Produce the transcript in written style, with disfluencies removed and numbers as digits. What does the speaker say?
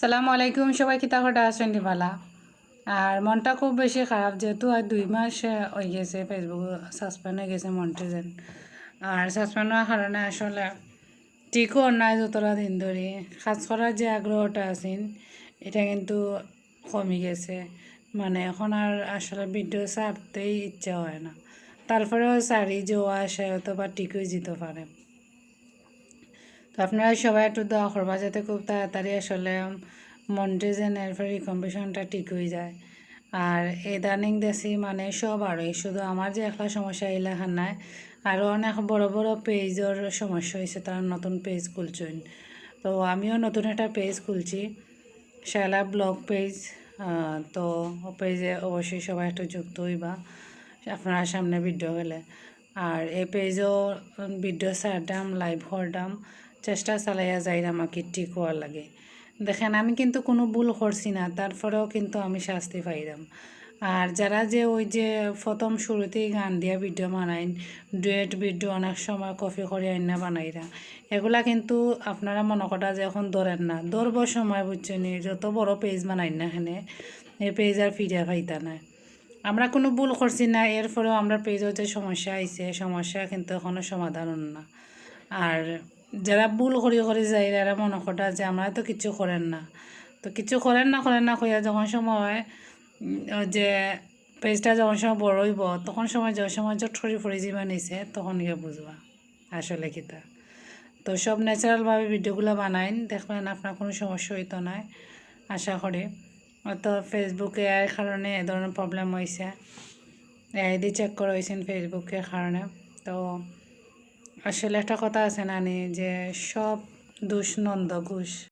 সালামু আলাইকুম, সবাই কিতা করে আছেন ভালা। আর মনটা খুব বেশি খারাপ, যেহেতু আর 2 মাস হয়ে গেছে ফেসবুক সাসপেন্ড হয়ে গেছে মন্টিজেন। আর সাসপেন্ড হওয়ার কারণে আসলে ঠিকও নাই যতটা দিন ধরে কাজ করার যে আগ্রহটা আছেন এটা কিন্তু কমে গেছে। মানে এখন আর আসলে ভিডিও ছাড়তেই ইচ্ছা হয় না। তারপরেও সারি যাওয়া আসে অথবা ঠিক হয়ে যেতে পারে। তো আপনারা সবাই একটু দোয়া করবা যাতে খুব তাড়াতাড়ি আসলে মন্টিজেনের রিকম্বিশনটা ঠিক হয়ে যায়। আর ইদানিং দেশি মানে সব আরই শুধু আমার যে একটা সমস্যা এলাকার নাই, আরও অনেক বড় বড় পেজের সমস্যা হয়েছে, তারা নতুন পেজ খুলছেন। তো আমিও নতুন একটা পেজ খুলছি, শায়লা ব্লগ পেজ। তো ও পেজে অবশ্যই সবাই একটু যুক্ত হইবা আপনার সামনে ভিডিও গেলে। আর এই পেজও ভিডিও ছাড়তাম, লাইভ করতাম, চেষ্টা চালাইয়া যাইরা আমাকে ঠিক হওয়ার লাগে। দেখেন আমি কিন্তু কোনো ভুল করছি না, তারপরেও কিন্তু আমি শাস্তি পাইলাম। আর যারা যে ওই যে প্রথম শুরুতেই গান দিয়া ভিডিও বানাইন, ডুয়েট ভিডিও অনেক সময় কপি করে আইনা বানাইরা, এগুলা কিন্তু আপনারা মনে করা যে এখন ধরেন না, ধরবো সময় বুঝছেন। যত বড় পেজ বানাইন না এখানে, এই পেজ আর ফিরিয়া পাইতা না। আমরা কোনো ভুল করছি না, এরপরেও আমরা পেজের যে সমস্যা আইছে, সমস্যা কিন্তু এখনও সমাধান হন না। আর যারা ভুল করে যায় এরা মনে করা যে আমরা তো কিছু করেন না, তো কিছু করেন না কইয়া যখন সময় যে পেজটা যখন সময় বড় হইব, তখন সময় যে সময় জট ফরি ফরি যে বানিয়েছে তখন গিয়ে বুঝবা আসলে কিতা। তো সব ন্যাচারালভাবে ভিডিওগুলো বানাইন, দেখবেন আপনার কোনো সমস্যা হইতো না আশা করি। হয়তো ফেসবুকে এর কারণে এ ধরনের প্রবলেম হয়েছে, আইডি চেক করা হয়েছেন ফেসবুকের কারণে। তো আসলে একটা কথা আছে নানি যে সব দোষ নন্দ ঘোষ।